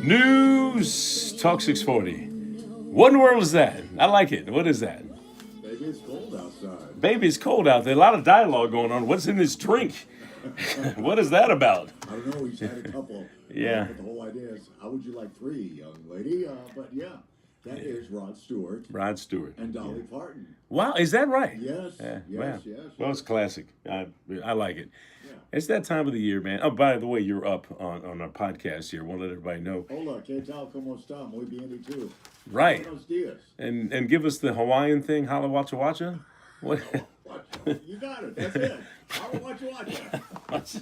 News Talk 640. What in the world is that? I like it. What is that? Baby, it's cold outside. Baby, it's cold out there. A lot of dialogue going on. What's in this drink? What is that about? I don't know. He's had a couple. Yeah. But the whole idea is, how would you like three, young lady? But yeah, that is Rod Stewart Rod Stewart. and Dolly Parton. Wow, is that right? Yes, Yeah, yes, wow. yes. Well, it's classic. I like it. Yeah. It's that time of the year, man. Oh, by the way, you're up on our podcast here. Want to let everybody know. Hola, ¿qué tal? ¿Cómo está? Muy bien, y tú? Right. Buenos dias. And give us the Hawaiian thing, Hala Wacha Wacha. What? You got it. That's it. Holla, watch. It's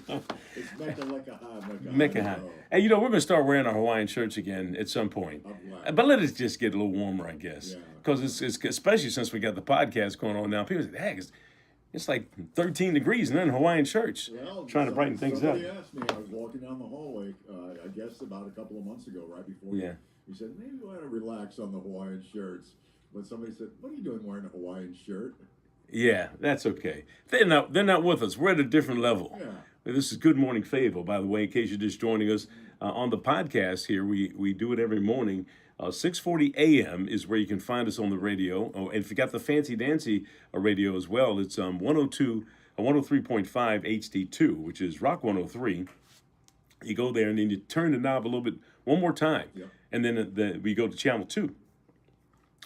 Mecca like a high, Mecca high. Hey, we're going to start wearing our Hawaiian shirts again at some point. But let it just get a little warmer, I guess. Yeah. Because it's especially since we got the podcast going on now. People say, heck, it's like 13 degrees and then Hawaiian shirts. Well, trying to brighten things up. Somebody asked me, I was walking down the hallway, I guess about a couple of months ago, right before you said, maybe you want to relax on the Hawaiian shirts. But somebody said, what are you doing wearing a Hawaiian shirt? Yeah, that's okay. They're not with us. We're at a different level. Yeah. This is Good Morning Fayetteville, by the way, in case you're just joining us on the podcast here. We do it every morning. 6:40 a.m. is where you can find us on the radio. Oh, and if you got the fancy dancy radio as well, it's 103.5 HD2, which is Rock 103. You go there and then you turn the knob a little bit one more time. Yep. And then we go to channel 2.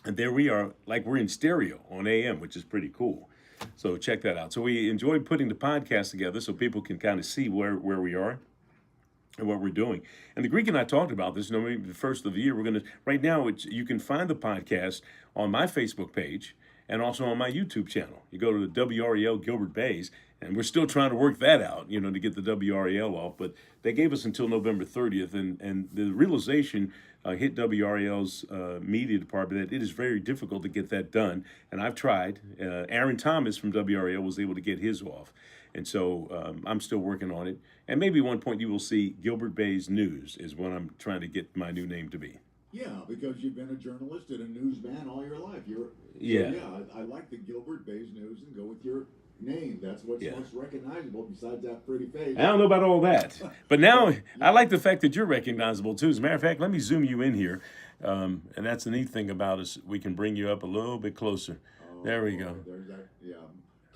And there we are, like we're in stereo on AM, which is pretty cool. So check that out. So we enjoy putting the podcast together so people can kind of see where we are and what we're doing. And the Greek and I talked about this. Maybe the first of the year, right now, you can find the podcast on my Facebook page and also on my YouTube channel. You go to the WREL Gilbert Baez, and we're still trying to work that out, to get the WREL off. But they gave us until November 30th, and the realization hit WREL's media department that it is very difficult to get that done. And I've tried. Aaron Thomas from WREL was able to get his off. And so I'm still working on it. And maybe at one point you will see Gilbert Baez News is what I'm trying to get my new name to be. Yeah, because you've been a journalist and a newsman all your life. I like the Gilbert Baez News and go with your name. That's what's most recognizable besides that pretty face. I don't know about all that. But now I like the fact that you're recognizable too. As a matter of fact, let me zoom you in here. And that's the neat thing about us. We can bring you up a little bit closer. There we go. There's that,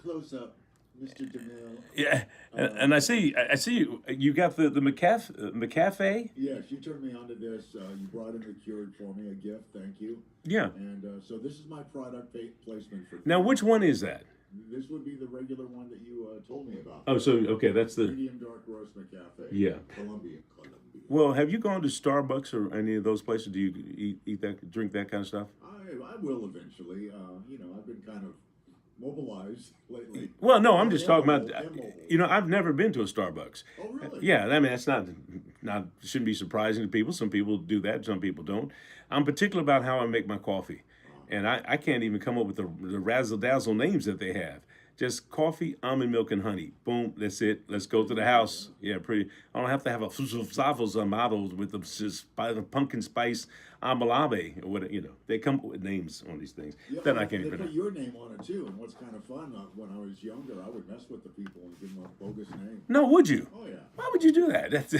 close up. Mr. DeMille. Yeah, and I see you got the McCafe. Yes, you turned me on to this. You brought in the Keurig for me, a gift. Thank you. Yeah. And so this is my product placement for. Now, which one is that? This would be the regular one that you told me about. Oh, so okay, that's the medium dark roast McCafe. Yeah. Columbia. Well, have you gone to Starbucks or any of those places? Do you eat that, drink that kind of stuff? I will eventually. I've been kind of mobilized lately. Well, no, I'm just talking about, I've never been to a Starbucks. Oh, really? Yeah, I mean, that's not shouldn't be surprising to people. Some people do that, some people don't. I'm particular about how I make my coffee. And I can't even come up with the razzle-dazzle names that they have. Just coffee, almond milk, and honey. Boom, that's it. Let's go to the house. Yeah, pretty. I don't have to have a Zafos models with the pumpkin spice amalabe or whatever. They come up with names on these things that I can't even put pronounce. your name on it too. And what's kind of fun, when I was younger, I would mess with the people and give them a bogus name. No, would you? Oh yeah. Why would you do that? That's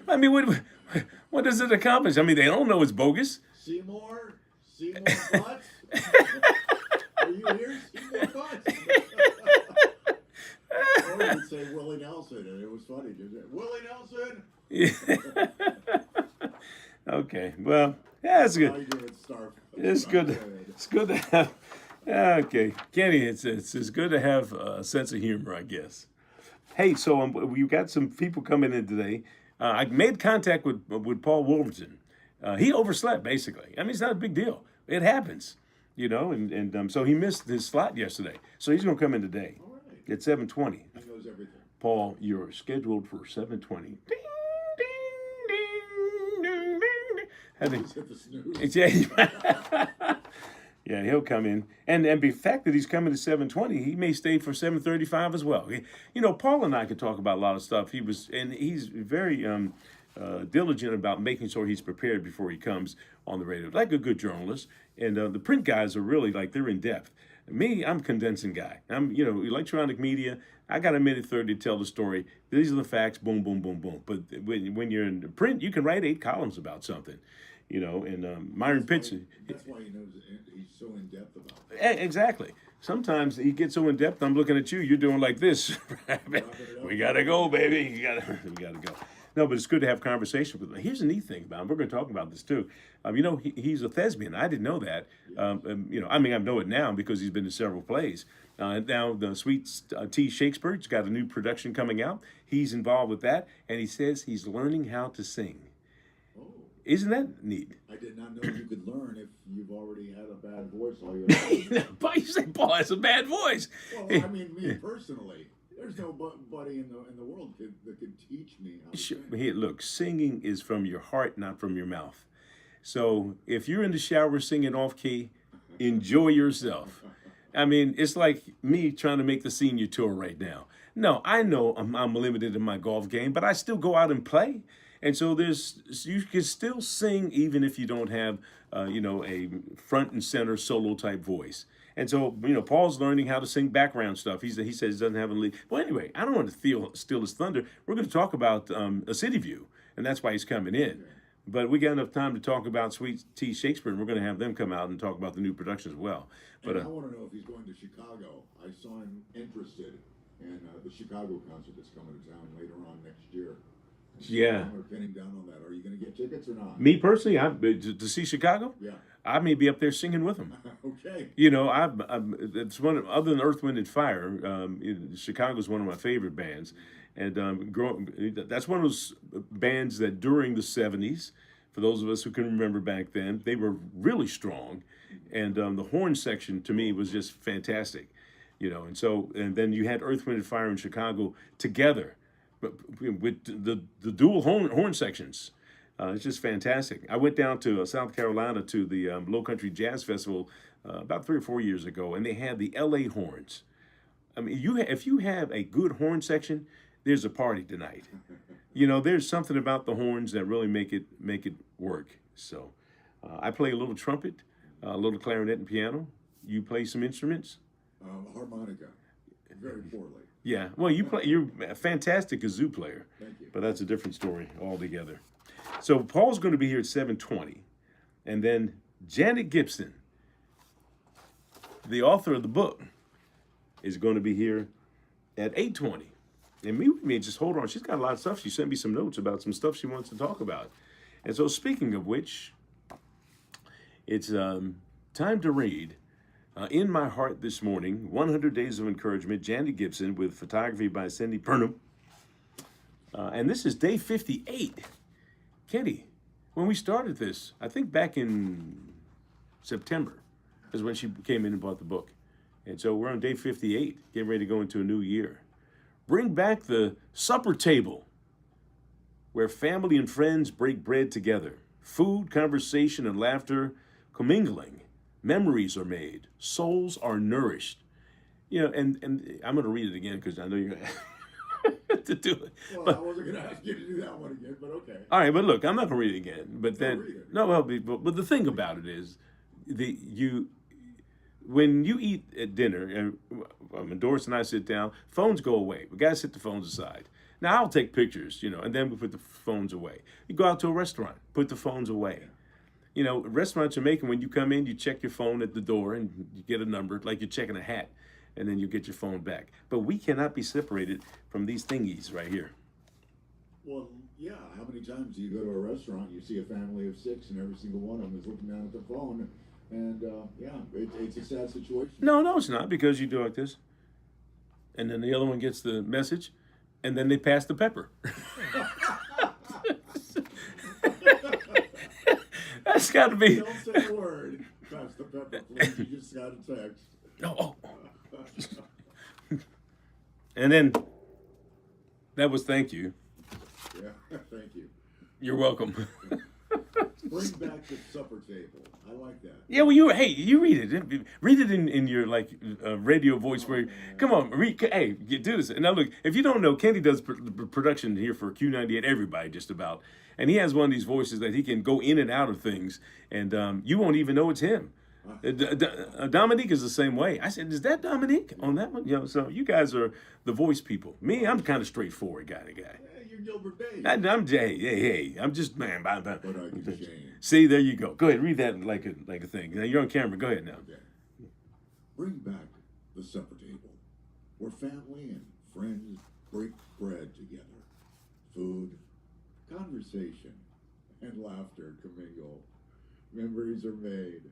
I mean, what does it accomplish? I mean, they don't know it's bogus. Seymour Butts? Are you here? Seymour Butts? Or you'd say Willie Nelson, and it was funny, didn't it? Willie Nelson? Yeah. Okay, well, yeah, it's good. It's good. It's good to have. Okay, Kenny, it's good to have a sense of humor, I guess. Hey, so we've got some people coming in today. I made contact with Paul Wolverton. He overslept, basically. I mean, it's not a big deal. It happens, and so he missed his slot yesterday. So he's going to come in today at 7:20. He knows everything. Paul, you're scheduled for 7:20. Ding, ding, ding, ding, ding. He's hit the snooze. Yeah, he'll come in. And the fact that he's coming at 7:20, he may stay for 7:35 as well. Paul and I could talk about a lot of stuff. He's very diligent about making sure he's prepared before he comes on the radio, like a good journalist. And the print guys are really they're in depth. Me, I'm a condensing guy. I'm, electronic media. I got a minute 30 to tell the story. These are the facts. Boom, boom, boom, boom. But when you're in print, you can write 8 columns about something, And Myron Pitts. That's why he knows he's so in depth about it. Exactly. Sometimes he gets so in depth. I'm looking at you. You're doing like this. We gotta go, baby. We gotta go. No, but it's good to have conversation with him. Here's a neat thing about him. We're going to talk about this too. He's a thespian. I didn't know that. I know it now because he's been to several plays. Now the Sweet Tea Shakespeare's got a new production coming out. He's involved with that, and he says he's learning how to sing. Oh. Isn't that neat? I did not know you could learn if you've already had a bad voice all your life. But you say Paul has a bad voice. Well, I mean, me personally. There's nobody in the world that could teach me how to sing. Here, look, singing is from your heart, not from your mouth. So if you're in the shower singing off key, enjoy yourself. I mean, it's like me trying to make the senior tour right now. No, I know I'm limited in my golf game, but I still go out and play. And so you can still sing even if you don't have, a front and center solo type voice. And so, Paul's learning how to sing background stuff. He says he doesn't have a lead. Well, anyway, I don't want to steal his thunder. We're going to talk about a city view, and that's why he's coming in. But we got enough time to talk about Sweet Tea Shakespeare, and we're going to have them come out and talk about the new production as well. But I want to know if he's going to Chicago. I saw him interested in the Chicago concert that's coming to town later on next year. Yeah. I'm going to pin him down on that. Are you going to get tickets or not? Me personally, to see Chicago? Yeah. I may be up there singing with them. Okay. It's other than Earth, Wind, and Fire. Chicago's one of my favorite bands, and that's one of those bands that during the '70s, for those of us who can remember back then, they were really strong, and the horn section to me was just fantastic, And then you had Earth, Wind, and Fire in Chicago together, with the dual horn sections. It's just fantastic. I went down to South Carolina to the Low Country Jazz Festival about 3 or 4 years ago, and they had the L.A. horns. I mean, if you have a good horn section, there's a party tonight. There's something about the horns that really make it work. So, I play a little trumpet, a little clarinet and piano. You play some instruments? Harmonica, very poorly. Yeah. Well, you're a fantastic kazoo player. Thank you. But that's a different story altogether. So Paul's going to be here at 7:20, and then Janet Gibson, the author of the book, is going to be here at 8:20. And meet with me, just hold on. She's got a lot of stuff. She sent me some notes about some stuff she wants to talk about. And so speaking of which, it's time to read In My Heart This Morning, 100 Days of Encouragement, Janet Gibson, with photography by Cindy Purnham. And this is day 58. Kenny, when we started this, I think back in September is when she came in and bought the book. And so we're on day 58, getting ready to go into a new year. Bring back the supper table, where family and friends break bread together. Food, conversation, and laughter commingling. Memories are made. Souls are nourished. And I'm going to read it again because I know you're going to to do it. Well, but, I wasn't going to ask you to do that one again, but okay. All right, but look, I'm not going to read it again. But then, read it. no, well, but the thing about it is, when you eat at dinner, and Doris and I sit down, phones go away. We got to set the phones aside. Now, I'll take pictures, and then we put the phones away. You go out to a restaurant, put the phones away. Restaurants are making, when you come in, you check your phone at the door and you get a number, like you're checking a hat, and then you get your phone back. But we cannot be separated from these thingies right here. Well, yeah. How many times do you go to a restaurant, you see a family of 6, and every single one of them is looking down at the phone, and it's a sad situation. No, it's not, because you do like this, and then the other one gets the message, and then they pass the pepper. That's got to be. Don't say a word. Pass the pepper, please. You just got a text. Oh. And then that was thank you. Yeah, thank you. You're welcome. Bring back the supper table. I like that. Yeah, well, you read it. Read it in your radio voice. Where come on, read. Hey, you do this. Now look, if you don't know, Kenny does production here for Q98. Everybody, just about, and he has one of these voices that he can go in and out of things, and you won't even know it's him. Dominique is the same way. I said, is that Dominique on that one? You know, so you guys are the voice people. Me, I'm kind of straightforward guy. Yeah, you're Gilbert Baez. I'm hey, I'm just man. But I can change. See, there you go. Go ahead, read that like a thing. Now, you're on camera. Go ahead now. Okay. Bring back the supper table, where family and friends break bread together. Food, conversation, and laughter commingle. Memories are made.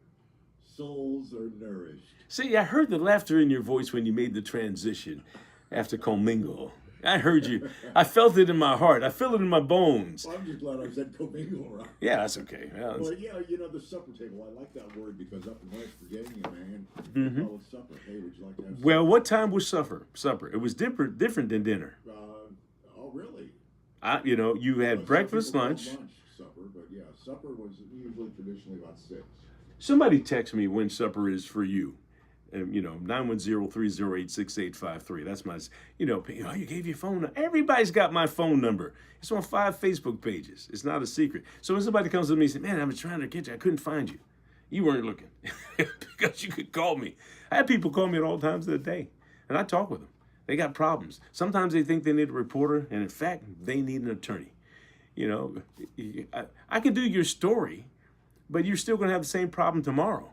Souls are nourished. See, I heard the laughter in your voice when you made the transition after commingle. I heard you. I felt it in my heart. I feel it in my bones. Well, I'm just glad I said commingle right. Yeah, that's okay. Yeah, Well, yeah, you know, the supper table. I like that word because up in West Virginia, man, they call it supper. Hey, would you like to have supper? well, what time was supper? It was different than dinner. Oh, really? You had Well, breakfast, some people lunch. call lunch supper, but yeah, supper was usually traditionally about 6. Somebody text me when supper is for you. 910-308-6853. That's my, you gave your phone number. Everybody's got my phone number. It's on 5 Facebook pages. It's not a secret. So when somebody comes to me and says, man, I was trying to get you. I couldn't find you. You weren't looking because you could call me. I have people call me at all times of the day, and I talk with them. They got problems. Sometimes they think they need a reporter, and in fact, they need an attorney. I can do your story, but you're still going to have the same problem tomorrow.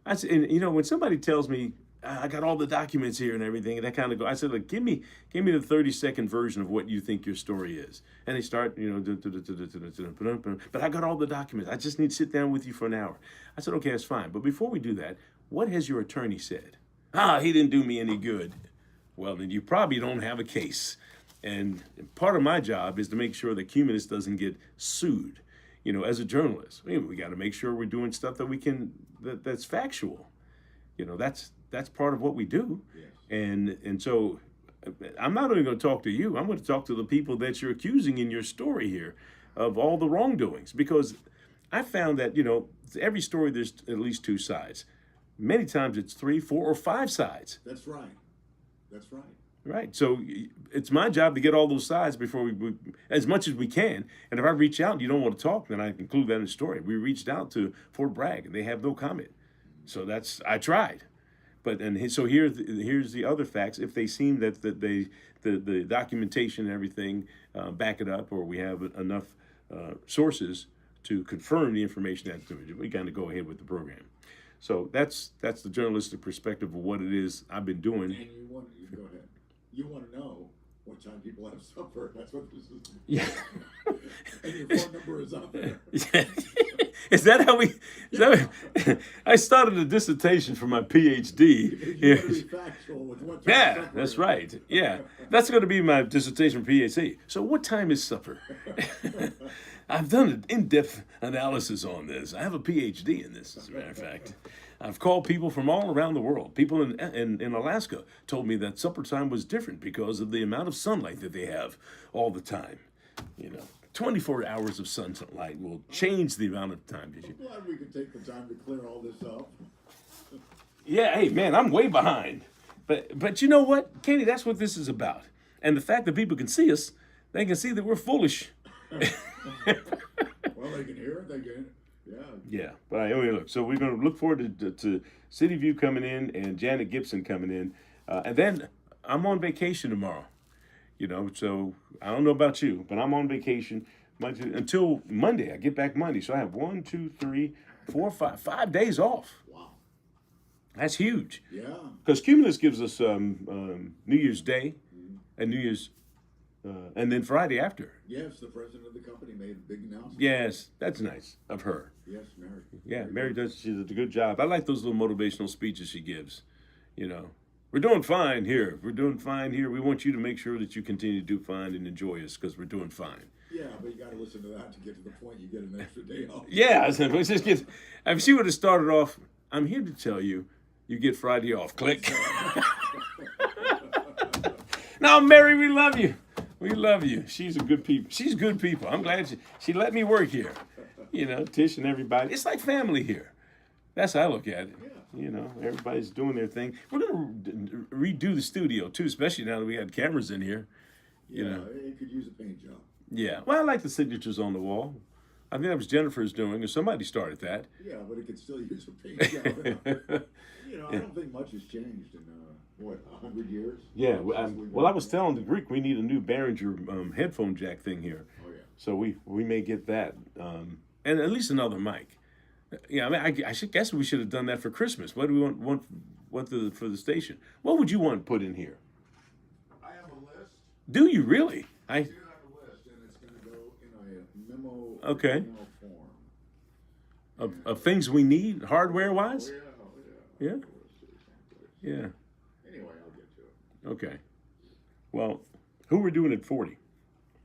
When somebody tells me, I got all the documents here and everything, and that kind of go, I said, look, give me the 30-second version of what you think your story is. And they start, but I got all the documents. I just need to sit down with you for an hour. I said, okay, that's fine. But before we do that, what has your attorney said? He didn't do me any good. Well, then you probably don't have a case. And part of my job is to make sure that Cumulus doesn't get sued. As a journalist, we got to make sure we're doing stuff that's factual. That's part of what we do. Yes. And so I'm not only going to talk to you, I'm going to talk to the people that you're accusing in your story here of all the wrongdoings, because I found that, every story there's at least 2 sides. Many times it's 3, 4, or 5 sides. That's right. That's right. Right. So it's my job to get all those sides before we as much as we can. And if I reach out and you don't want to talk, then I include that in the story. We reached out to Fort Bragg and they have no comment. So I tried. So here's the other facts. If they seem that the documentation and everything back it up, or we have enough sources to confirm the information that we kind of go ahead with the program. So that's the journalistic perspective of what it is I've been doing. And go ahead. You want to know what time people have supper. That's what this is. Yeah. And your phone number is on there. Yeah. I started a dissertation for my PhD. You better be factual with what time Yeah, supper that's is. right. Yeah, that's going to be my dissertation for PhD. So what time is supper? I've done an in-depth analysis on this. I have a PhD in this, as a matter of fact. I've called people from all around the world. People in Alaska told me that supper time was different because of the amount of sunlight that they have all the time. 24 hours of sunlight will change the amount of time. I'm glad we could take the time to clear all this up. Yeah, hey, man, I'm way behind. But you know what, Katie, that's what this is about. And the fact that people can see us, they can see that we're foolish. Well, they can hear it. They can. Yeah. Yeah, but anyway, look. So we're going to look forward to City View coming in and Janet Gibson coming in, and then I'm on vacation tomorrow. So I don't know about you, but I'm on vacation until Monday. I get back Monday, so I have 1, 2, 3, 4, 5 days off. Wow. That's huge. Yeah. Because Cumulus gives us New Year's Day and New Year's. And then Friday after. Yes, the president of the company made a big announcement. Yes, that's nice of her. Yes, Mary. Yeah, Mary does. She does a good job. I like those little motivational speeches she gives. We're doing fine here. We're doing fine here. We want you to make sure that you continue to do fine and enjoy us because we're doing fine. Yeah, but you got to listen to that to get to the point. You get an extra day off. Yeah, let's just get. If she would have started off, I'm here to tell you, you get Friday off. Click. No, Mary, we love you. We love you. She's good people. I'm glad she let me work here. Tish and everybody. It's like family here. That's how I look at it. Yeah. Everybody's doing their thing. We're going to redo the studio, too, especially now that we had cameras in here. Yeah, it could use a paint job. Yeah. Well, I like the signatures on the wall. I think that was Jennifer's doing, or somebody started that. Yeah, but it could still use a paint job. You know, I don't think much has changed in, 100 years? Yeah, Since we've well, I been- was telling the Greek we need a new Behringer headphone jack thing here. Oh, yeah. So we may get that, and at least another mic. Yeah, I mean, I should guess we should have done that for Christmas. What do we want for the station? What would you want put in here? I have a list. Do you really? I do have a list, and it's going to go in a memo Okay. email form. Of things we need, hardware wise. Oh, yeah. Yeah. Let's see someplace. Yeah. Anyway, I'll get to it. Okay. Well, who we're doing at 40?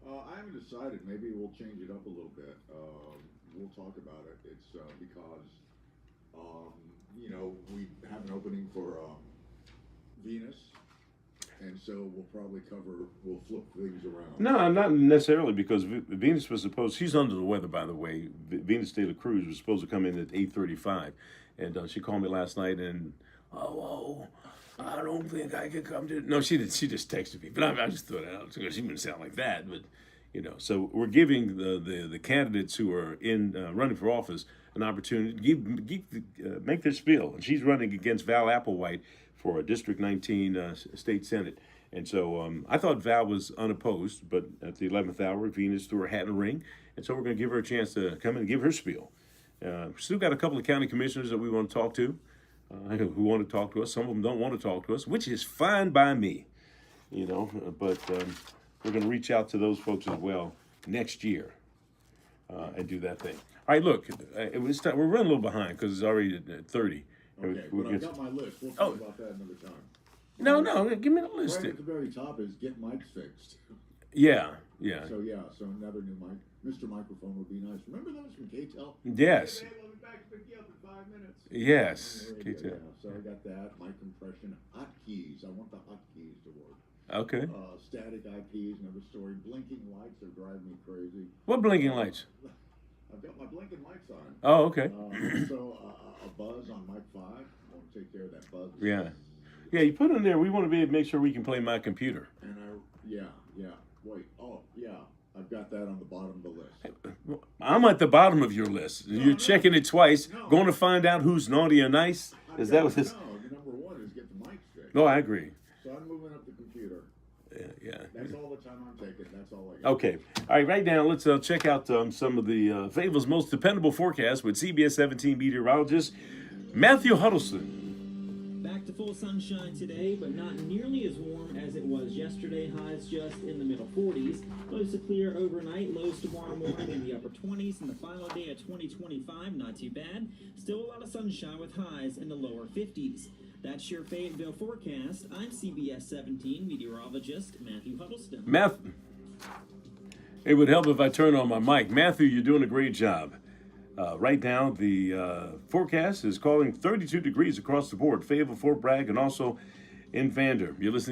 I haven't decided. Maybe we'll change it up a little bit. We'll talk about it. It's because, you know, we have an opening for Venus, and so we'll flip things around. No, not necessarily, because Venus was supposed. She's under the weather, by the way. Venus de la Cruz was supposed to come in at 8:35, and she called me last night, and I don't think I can come to. No, she didn't. She just texted me, but I just threw it out because she didn't sound like that. But you know, so we're giving the candidates who are in running for office an opportunity to make their spiel. And she's running against Val Applewhite for District 19 State Senate. And so I thought Val was unopposed, but at the 11th hour, Venus threw her hat in the ring. And so we're going to give her a chance to come in and give her spiel. Still got a couple of county commissioners that we want to talk to, who want to talk to us. Some of them don't want to talk to us, which is fine by me, you know. But we're going to reach out to those folks as well next year and do that thing. All right, look, we're running a little behind because it's already at 30. Okay, but I've got my list. We'll talk about that another time. No, give me the list. Right at the very top is get mics fixed. Yeah. So another new mic. Mr. Microphone would be nice. Remember those from KTEL? Yes. Hey, babe, I'll be back to pick you up in 5 minutes. Yes. Yeah, so I got that. Mic compression. Hotkeys. I want the hotkeys to work. Okay. Static IPs, another story. Blinking lights are driving me crazy. What blinking lights? I've got my blinking lights on. Oh, okay. So a buzz on mic 5. I want to take care of that buzz. Yeah, you put in there, we want to be able to make sure we can play my computer. And wait, I've got that on the bottom of the list. I'm at the bottom of your list. You're checking it twice, going to find out who's naughty or nice. Is that what this? No, the number one is get the mics fixed. No, I agree. So I'm moving up the computer. Yeah. That's all the time I'm taking. That's all I got. Okay. All right, right now, let's check out some of the Fayetteville's most dependable forecasts with CBS 17 meteorologist Matthew Huddleston. Back to full sunshine today, but not nearly as warm as it was yesterday. Highs just in the middle 40s. Lows to clear overnight. Lows tomorrow morning in the upper 20s. And the final day of 2025, not too bad. Still a lot of sunshine with highs in the lower 50s. That's your Fayetteville forecast. I'm CBS 17 meteorologist Matthew Huddleston. It would help if I turn on my mic. Matthew, you're doing a great job. Right now, the forecast is calling 32 degrees across the board. Fayetteville, Fort Bragg, and also in Vander. You're listening